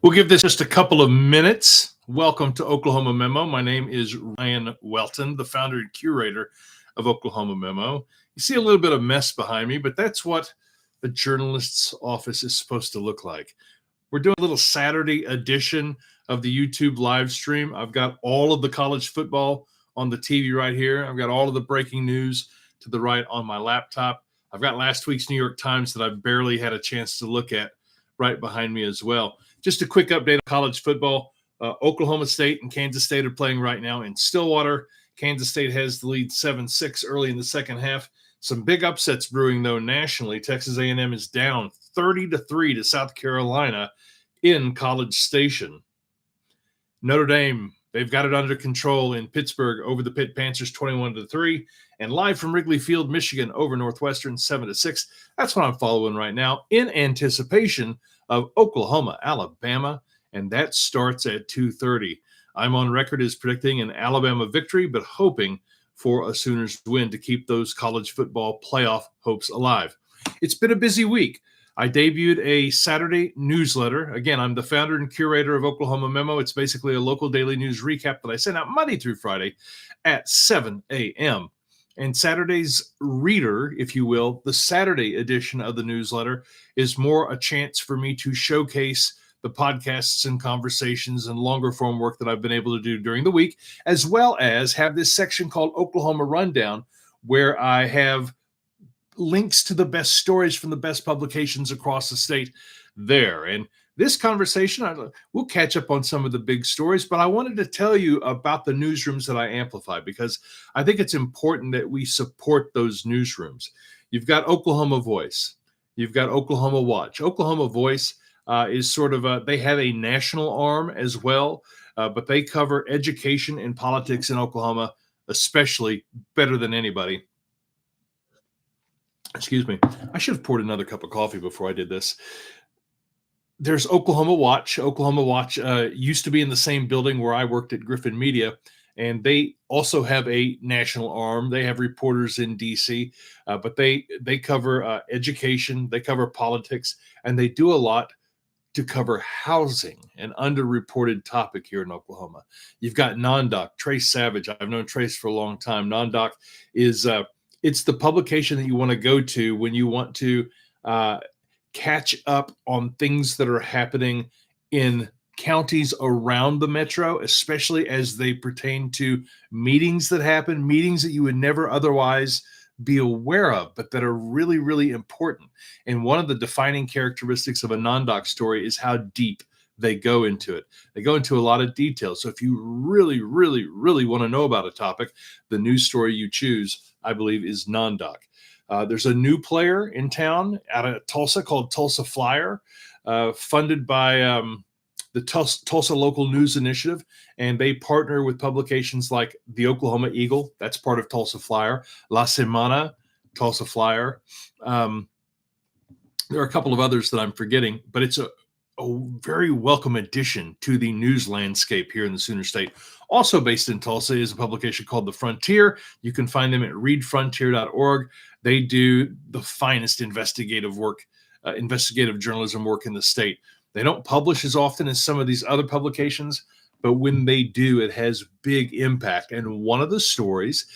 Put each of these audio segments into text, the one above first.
We'll give this just a couple of minutes. Welcome to Oklahoma Memo. My name is Ryan Welton, the founder and curator of Oklahoma Memo. You see a little bit of mess behind me, but that's what a journalist's office is supposed to look like. We're doing a little Saturday edition of the YouTube live stream. I've got all of the college football on the TV right here. I've got all of the breaking news to the right on my laptop. I've got last week's New York Times that I've barely had a chance to look at right behind me as well. Just a quick update on college football. Oklahoma State and Kansas State are playing right now in Stillwater. Kansas State has the lead 7-6 early in the second half. Some big upsets brewing, though, nationally. Texas A&M is down 30-3 to South Carolina in College Station. Notre Dame, they've got it under control in Pittsburgh over the Pitt Panthers 21-3. And live from Wrigley Field, Michigan over Northwestern 7-6. That's what I'm following right now in anticipation of Oklahoma, Alabama, and that starts at 2:30. I'm on record as predicting an Alabama victory, but hoping for a Sooners win to keep those college football playoff hopes alive. It's been a busy week. I debuted a Saturday newsletter. Again, I'm the founder and curator of Oklahoma Memo. It's basically a local daily news recap that I send out Monday through Friday at 7 a.m. And Saturday's reader, if you will, the Saturday edition of the newsletter is more a chance for me to showcase the podcasts and conversations and longer form work that I've been able to do during the week, as well as have this section called Oklahoma Rundown, where I have links to the best stories from the best publications across the state there. And this conversation, we'll catch up on some of the big stories, but I wanted to tell you about the newsrooms that I amplify because I think it's important that we support those newsrooms. You've got Oklahoma Voice. You've got Oklahoma Watch. Oklahoma Voice is sort of they have a national arm as well, but they cover education and politics in Oklahoma, especially better than anybody. Excuse me. I should have poured another cup of coffee before I did this. There's Oklahoma Watch. Oklahoma Watch used to be in the same building where I worked at Griffin Media, and they also have a national arm. They have reporters in D.C., but they cover education, they cover politics, and they do a lot to cover housing, an underreported topic here in Oklahoma. You've got Non-Doc, Trace Savage. I've known Trace for a long time. Non-Doc is it's the publication that you want to go to when you want to catch up on things that are happening in counties around the metro, especially as they pertain to meetings that happen, meetings that you would never otherwise be aware of, but that are really, really important. And one of the defining characteristics of a Non-Doc story is how deep they go into it. They go into a lot of detail. So if you really, really, really want to know about a topic, the news story you choose, I believe, is Non-Doc. There's a new player in town out of Tulsa called Tulsa Flyer, funded by the Tulsa Local News Initiative, and they partner with publications like the Oklahoma Eagle, that's part of Tulsa Flyer, La Semana, Tulsa Flyer. There are a couple of others that I'm forgetting, but it's a very welcome addition to the news landscape here in the Sooner State. Also based in Tulsa is a publication called The Frontier. You can find them at readfrontier.org. They do the finest investigative work, investigative journalism work in the state. They don't publish as often as some of these other publications, but when they do, it has big impact. And one of the stories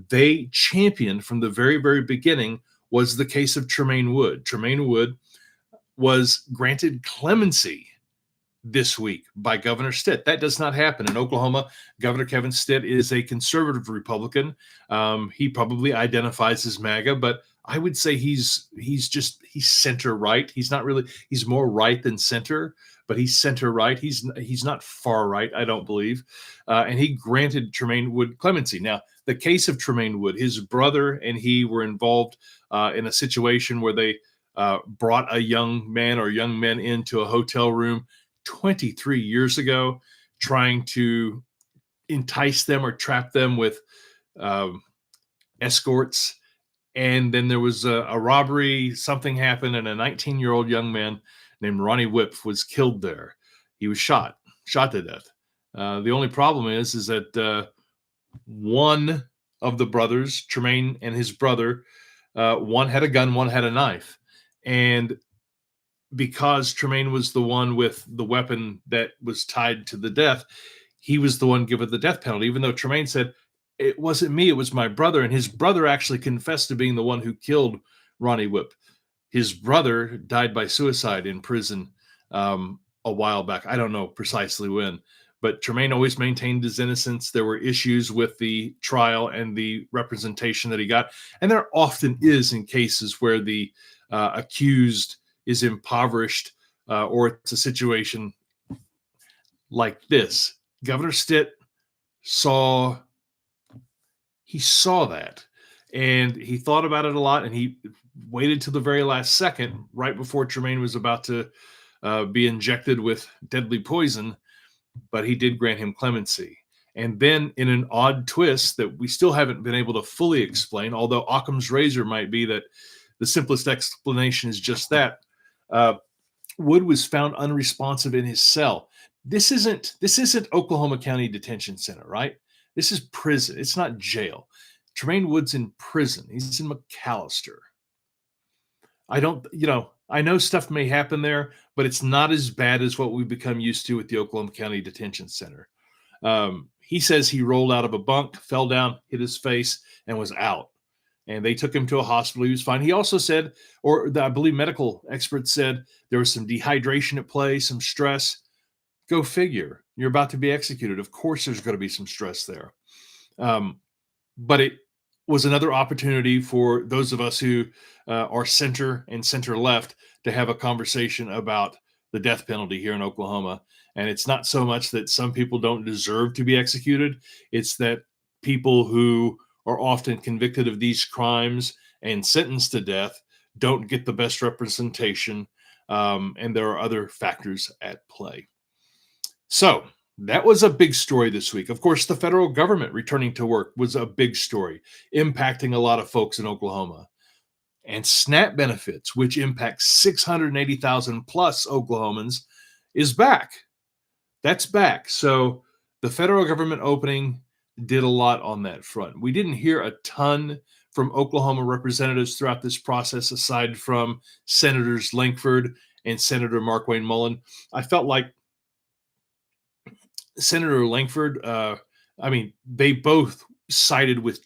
they championed from the very, very beginning was the case of Tremaine Wood. Tremaine Wood was granted clemency this week by Governor Stitt. That does not happen in Oklahoma. Governor Kevin Stitt is a conservative Republican. He probably identifies as MAGA, but I would say he's center right. He's more right than center, but he's center right. He's not far right, I don't believe. And he granted Tremaine Wood clemency. Now, the case of Tremaine Wood, his brother and he were involved in a situation where they brought a young man or young men into a hotel room 23 years ago, trying to entice them or trap them with escorts. And then there was a robbery, something happened, and a 19-year-old young man named Ronnie Whip was killed there. He was shot to death. The only problem is that one of the brothers, Tremaine and his brother, one had a gun, one had a knife. And because Tremaine was the one with the weapon that was tied to the death, he was the one given the death penalty, even though Tremaine said, it wasn't me, it was my brother. And his brother actually confessed to being the one who killed Ronnie Whip. His brother died by suicide in prison a while back. I don't know precisely when, but Tremaine always maintained his innocence. There were issues with the trial and the representation that he got. And there often is in cases where the accused is impoverished or it's a situation like this. Governor Stitt saw that, and he thought about it a lot, and he waited till the very last second, right before Tremaine was about to be injected with deadly poison, but he did grant him clemency. And then in an odd twist that we still haven't been able to fully explain, although Occam's razor might be that the simplest explanation is just that, Wood was found unresponsive in his cell. This isn't Oklahoma County Detention Center, right? This is prison. It's not jail. Tremaine Wood's in prison. He's in McAllister. I know stuff may happen there, but it's not as bad as what we've become used to with the Oklahoma County Detention Center. He says he rolled out of a bunk, fell down, hit his face, and was out. And they took him to a hospital. He was fine. He also said, I believe medical experts said, there was some dehydration at play, some stress. Go figure. You're about to be executed. Of course, there's going to be some stress there. But it was another opportunity for those of us who are center and center left to have a conversation about the death penalty here in Oklahoma. And it's not so much that some people don't deserve to be executed. It's that people who are often convicted of these crimes and sentenced to death don't get the best representation. And there are other factors at play. So that was a big story this week. Of course, the federal government returning to work was a big story, impacting a lot of folks in Oklahoma. And SNAP benefits, which impact 680,000 plus Oklahomans, is back. That's back. So the federal government opening did a lot on that front. We didn't hear a ton from Oklahoma representatives throughout this process, aside from Senators Lankford and Senator Markwayne Mullin. I felt like Senator Lankford, they both sided with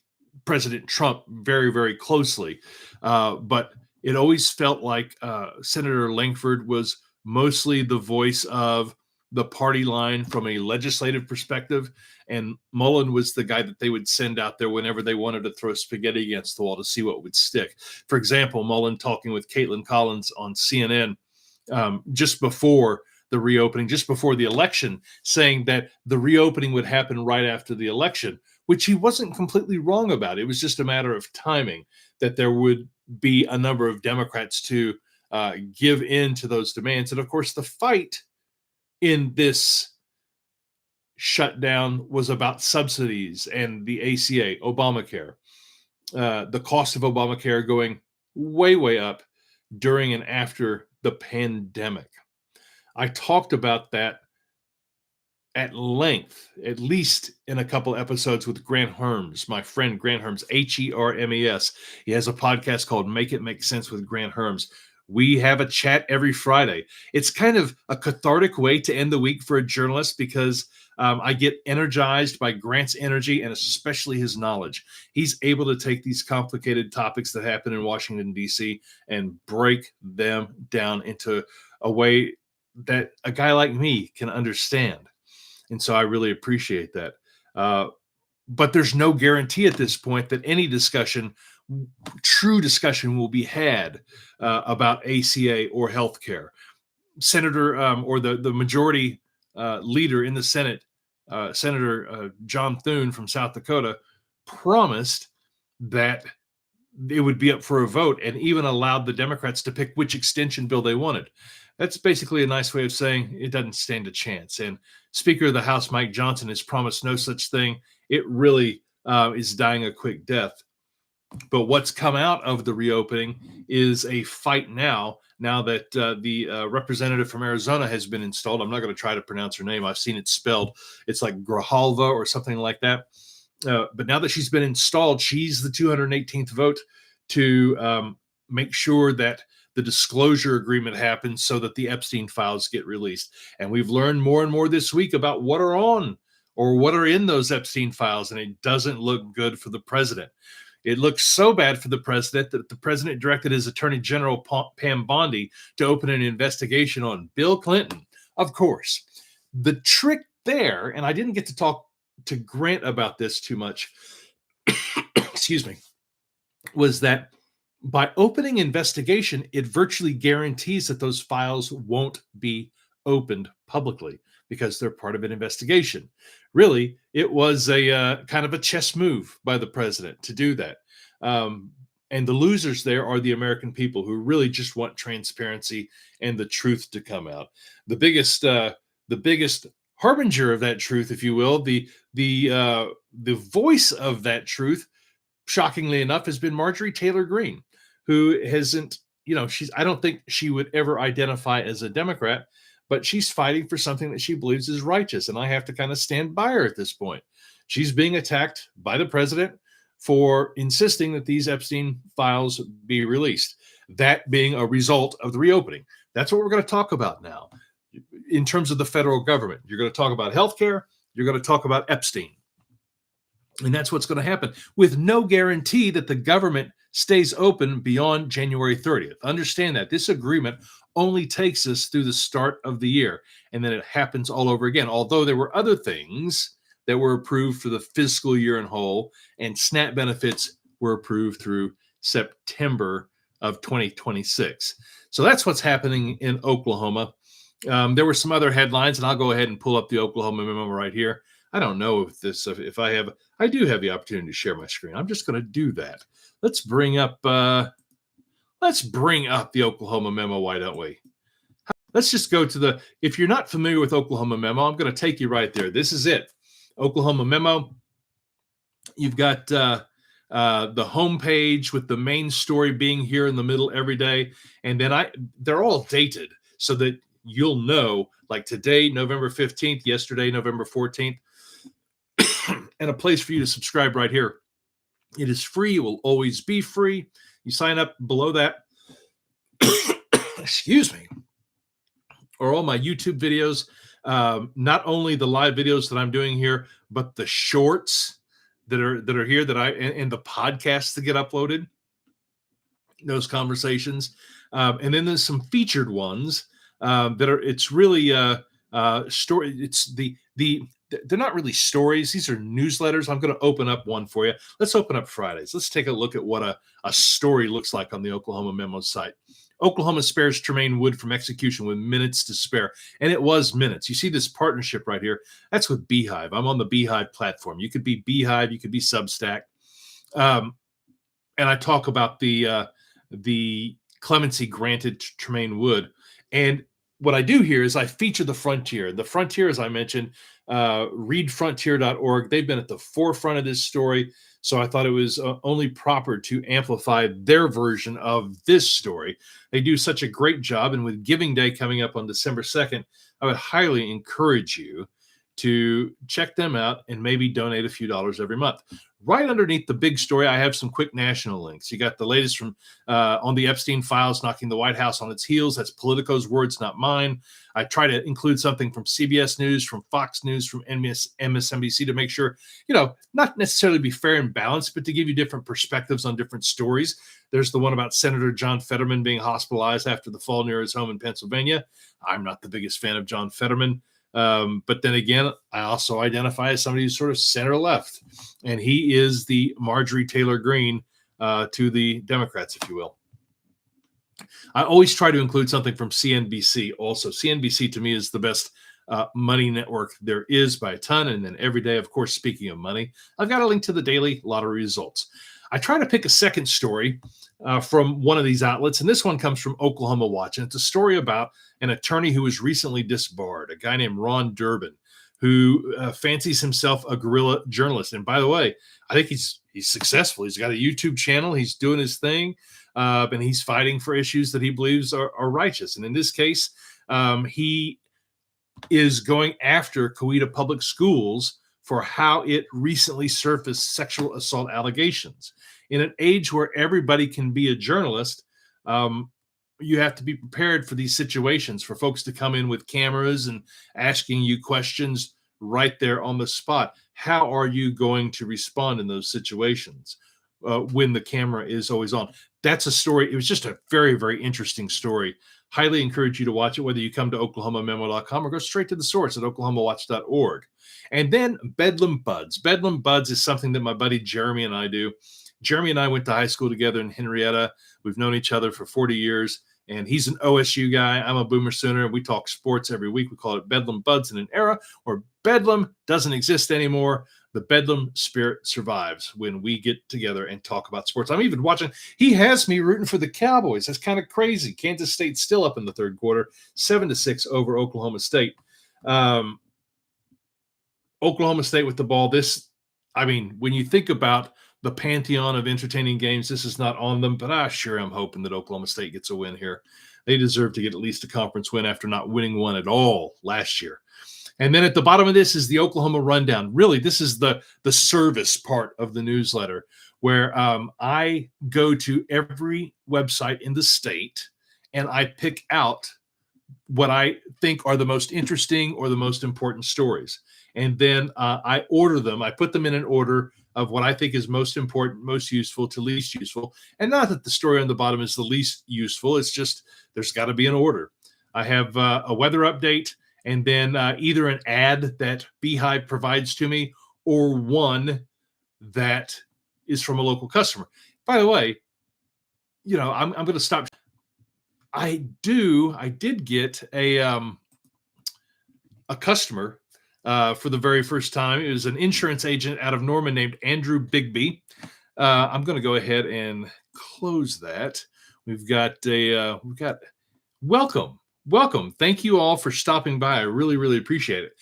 President Trump very, very closely. But it always felt like Senator Lankford was mostly the voice of the party line from a legislative perspective. And Mullen was the guy that they would send out there whenever they wanted to throw spaghetti against the wall to see what would stick. For example, Mullen talking with Caitlin Collins on CNN just before the reopening, just before the election, saying that the reopening would happen right after the election, which he wasn't completely wrong about. It was just a matter of timing, that there would be a number of Democrats to give in to those demands. And of course, the fight in this shutdown was about subsidies and the ACA, Obamacare, the cost of Obamacare going way, way up during and after the pandemic. I talked about that at length, at least in a couple episodes with Grant Herms, my friend Grant Herms, Hermes. He has a podcast called Make It Make Sense with Grant Herms. We have a chat every Friday. It's kind of a cathartic way to end the week for a journalist because I get energized by Grant's energy and especially his knowledge. He's able to take these complicated topics that happen in Washington, D.C. and break them down into a way that a guy like me can understand. And so I really appreciate that. But there's no guarantee at this point that any true discussion will be had about ACA or healthcare. Senator or the majority leader in the Senate, Senator John Thune from South Dakota, promised that it would be up for a vote and even allowed the Democrats to pick which extension bill they wanted. That's basically a nice way of saying it doesn't stand a chance. And Speaker of the House, Mike Johnson, has promised no such thing. It really is dying a quick death. But what's come out of the reopening is a fight now that the representative from Arizona has been installed. I'm not going to try to pronounce her name. I've seen it spelled. It's like Grijalva or something like that. But now that she's been installed, she's the 218th vote to make sure that the disclosure agreement happens so that the Epstein files get released. And we've learned more and more this week about what are on or what are in those Epstein files, and it doesn't look good for the president. It looks so bad for the president that the president directed his Attorney General, Pam Bondi, to open an investigation on Bill Clinton. Of course, the trick there, and I didn't get to talk to Grant about this too much, excuse me, was that by opening investigation, it virtually guarantees that those files won't be opened publicly because they're part of an investigation. Really, it was a kind of a chess move by the president to do that. And the losers there are the American people who really just want transparency and the truth to come out. The biggest harbinger of that truth, if you will, the voice of that truth, shockingly enough, has been Marjorie Taylor Greene, who hasn't, I don't think she would ever identify as a Democrat, but she's fighting for something that she believes is righteous. And I have to kind of stand by her at this point. She's being attacked by the president for insisting that these Epstein files be released, that being a result of the reopening. That's what we're going to talk about now. In terms of the federal government, you're going to talk about healthcare, you're going to talk about Epstein. And that's what's going to happen with no guarantee that the government stays open beyond January 30th. Understand that this agreement only takes us through the start of the year, and then it happens all over again. Although there were other things that were approved for the fiscal year in whole, and SNAP benefits were approved through September of 2026. So that's what's happening in Oklahoma. There were some other headlines, and I'll go ahead and pull up the Oklahoma Memo right here. I don't know if I do have the opportunity to share my screen. I'm just going to do that. Let's bring up the Oklahoma Memo. Why don't we? Let's just go to if you're not familiar with Oklahoma Memo, I'm going to take you right there. This is it. Oklahoma Memo. You've got the homepage with the main story being here in the middle every day. And then they're all dated so that you'll know, like today, November 15th, yesterday, November 14th, and a place for you to subscribe right here. It is free. It will always be free. You sign up below that. Excuse me. Or all my YouTube videos, not only the live videos that I'm doing here, but the shorts that are here and the podcasts that get uploaded, those conversations. And then there's some featured ones it's really story. It's they're not really stories. These are newsletters. I'm going to open up one for you. Let's open up Fridays. Let's take a look at what a story looks like on the Oklahoma Memo site. Oklahoma spares Tremaine Wood from execution with minutes to spare. And it was minutes. You see this partnership right here. That's with Beehive. I'm on the Beehive platform. You could be Beehive. You could be Substack. And I talk about the clemency granted to Tremaine Wood. And what I do here is I feature the Frontier. The Frontier, as I mentioned, readfrontier.org. They've been at the forefront of this story. So I thought it was only proper to amplify their version of this story. They do such a great job. And with Giving Day coming up on December 2nd, I would highly encourage you to check them out and maybe donate a few dollars every month. Right underneath the big story, I have some quick national links. You got the latest from on the Epstein files, knocking the White House on its heels. That's Politico's words, not mine. I try to include something from CBS News, from Fox News, from MSNBC to make sure, not necessarily be fair and balanced, but to give you different perspectives on different stories. There's the one about Senator John Fetterman being hospitalized after the fall near his home in Pennsylvania. I'm not the biggest fan of John Fetterman. But then again, I also identify as somebody who's sort of center left, and he is the Marjorie Taylor Greene to the Democrats, if you will. I always try to include something from CNBC. Also, CNBC to me is the best money network there is by a ton. And then every day, of course, speaking of money, I've got a link to the daily lottery results. I try to pick a second story from one of these outlets, and this one comes from Oklahoma Watch, and it's a story about an attorney who was recently disbarred, a guy named Ron Durbin, who fancies himself a guerrilla journalist. And by the way, I think he's successful. He's got a YouTube channel. He's doing his thing, and he's fighting for issues that he believes are righteous. And in this case, he is going after Coweta Public Schools for how it recently surfaced sexual assault allegations. In an age where everybody can be a journalist, you have to be prepared for these situations, for folks to come in with cameras and asking you questions right there on the spot. How are you going to respond in those situations when the camera is always on? That's a story. It was just a very, very interesting story. Highly encourage you to watch it, whether you come to oklahomamemo.com or go straight to the source at oklahomawatch.org. And then Bedlam Buds. Bedlam Buds is something that my buddy Jeremy and I do. Jeremy and I went to high school together in Henrietta. We've known each other for 40 years. And he's an OSU guy. I'm a Boomer Sooner. We talk sports every week. We call it Bedlam Buds in an era where Bedlam doesn't exist anymore. The Bedlam spirit survives when we get together and talk about sports. I'm even watching. He has me rooting for the Cowboys. That's kind of crazy. Kansas State's still up in the third quarter, 7-6 over Oklahoma State. Oklahoma State with the ball. When you think about the pantheon of entertaining games, this is not on them, but I sure am hoping that Oklahoma State gets a win here. They deserve to get at least a conference win after not winning one at all last year. And then at the bottom of this is the Oklahoma Rundown. Really, this is the service part of the newsletter where I go to every website in the state and I pick out what I think are the most interesting or the most important stories. And then I order them. I put them in an order of what I think is most important, most useful to least useful. And not that the story on the bottom is the least useful. It's just there's got to be an order. I have a weather update and then either an ad that Beehive provides to me or one that is from a local customer. By the way, I'm going to stop. I did get a customer for the very first time. It was an insurance agent out of Norman named Andrew Bigby. I'm going to go ahead and close that. We've got welcome. Thank you all for stopping by. I really, really appreciate it.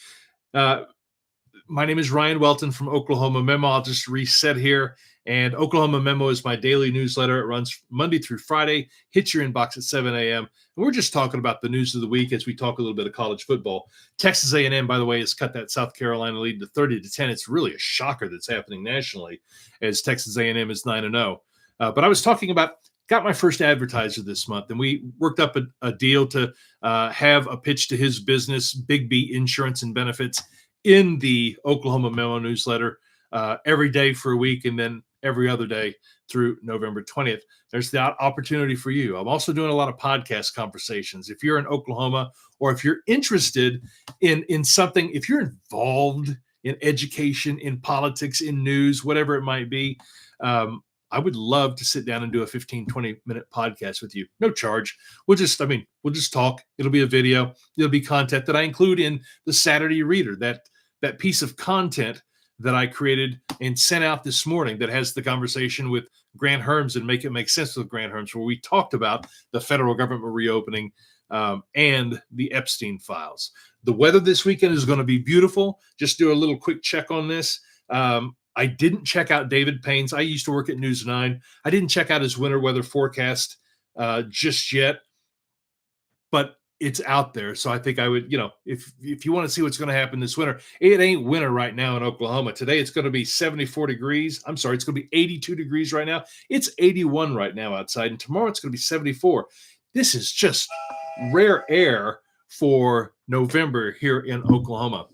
My name is Ryan Welton from Oklahoma Memo. I'll just reset here. And Oklahoma Memo is my daily newsletter. It runs Monday through Friday, hits your inbox at 7 a.m. And we're just talking about the news of the week as we talk a little bit of college football. Texas A&M, by the way, has cut that South Carolina lead to 30-10. It's really a shocker that's happening nationally as Texas A&M is 9-0. But I was talking about, got my first advertiser this month, and we worked up a deal to have a pitch to his business, Big B Insurance and Benefits, in the Oklahoma Memo newsletter every day for a week, and then every other day through November 20th. There's that opportunity for you. I'm also doing a lot of podcast conversations. If you're in Oklahoma or if you're interested in something, if you're involved in education, in politics, in news, whatever it might be, I would love to sit down and do a 15, 20-minute podcast with you. No charge. We'll just talk. It'll be a video. It'll be content that I include in the Saturday Reader, that piece of content that I created and sent out this morning that has the conversation with Grant Herms and Make It Make Sense with Grant Herms, where we talked about the federal government reopening and the Epstein files. The weather this weekend is going to be beautiful. Just do a little quick check on this. I didn't check out David Payne's. I used to work at News 9. I didn't check out his winter weather forecast just yet, but it's out there. So I think I would, if you want to see what's going to happen this winter, it ain't winter right now in Oklahoma. Today it's going to be 74 degrees. I'm sorry, it's going to be 82 degrees right now. It's 81 right now outside, and tomorrow it's going to be 74. This is just rare air for November here in Oklahoma.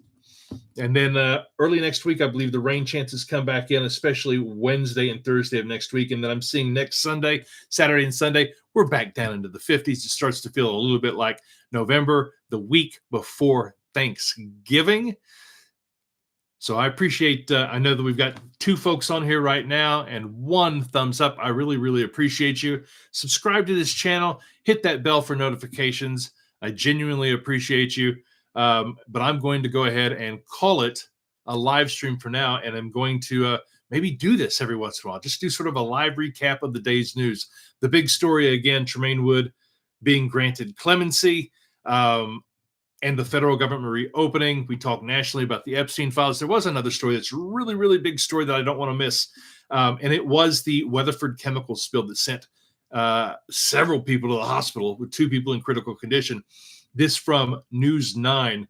And then early next week, I believe the rain chances come back in, especially Wednesday and Thursday of next week. And then I'm seeing next Sunday, Saturday and Sunday, we're back down into the 50s. It starts to feel a little bit like November, the week before Thanksgiving. So I appreciate, I know that we've got 2 folks on here right now and 1 thumbs up. I really, really appreciate you. Subscribe to this channel. Hit that bell for notifications. I genuinely appreciate you. But I'm going to go ahead and call it a live stream for now. And I'm going to maybe do this every once in a while. Just do sort of a live recap of the day's news. The big story, again, Tremaine Wood being granted clemency and the federal government reopening. We talked nationally about the Epstein files. There was another story that's really, really big story that I don't want to miss. And it was the Weatherford chemical spill that sent several people to the hospital with 2 people in critical condition. This from News 9.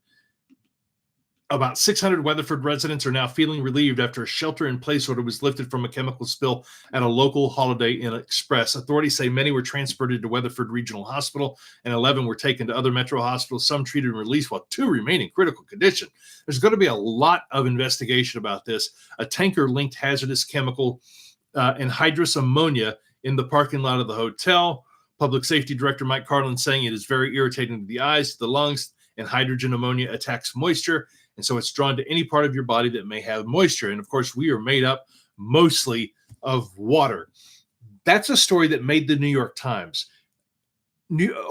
About 600 Weatherford residents are now feeling relieved after a shelter-in-place order was lifted from a chemical spill at a local Holiday Inn Express. Authorities say many were transported to Weatherford Regional Hospital, and 11 were taken to other metro hospitals, some treated and released, while 2 remain in critical condition. There's going to be a lot of investigation about this. A tanker linked hazardous chemical anhydrous ammonia in the parking lot of the hotel. Public Safety Director Mike Carlin saying it is very irritating to the eyes, to the lungs, and hydrogen ammonia attacks moisture. And so it's drawn to any part of your body that may have moisture. And of course, we are made up mostly of water. That's a story that made the New York Times.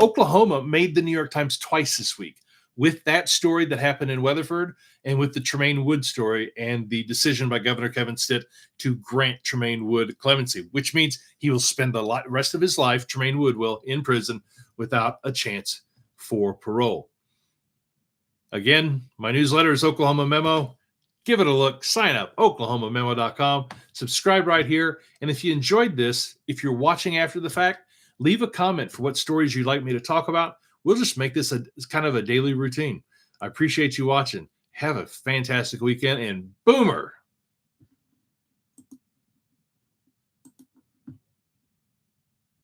Oklahoma made the New York Times twice this week with that story that happened in Weatherford and with the Tremaine Wood story and the decision by Governor Kevin Stitt to grant Tremaine Wood clemency, which means he will spend the rest of his life, Tremaine Wood will, in prison without a chance for parole. Again, my newsletter is Oklahoma Memo. Give it a look. Sign up, oklahomamemo.com. Subscribe right here. And if you enjoyed this, if you're watching after the fact, leave a comment for what stories you'd like me to talk about. We'll just make this kind of a daily routine. I appreciate you watching. Have a fantastic weekend, and boomer.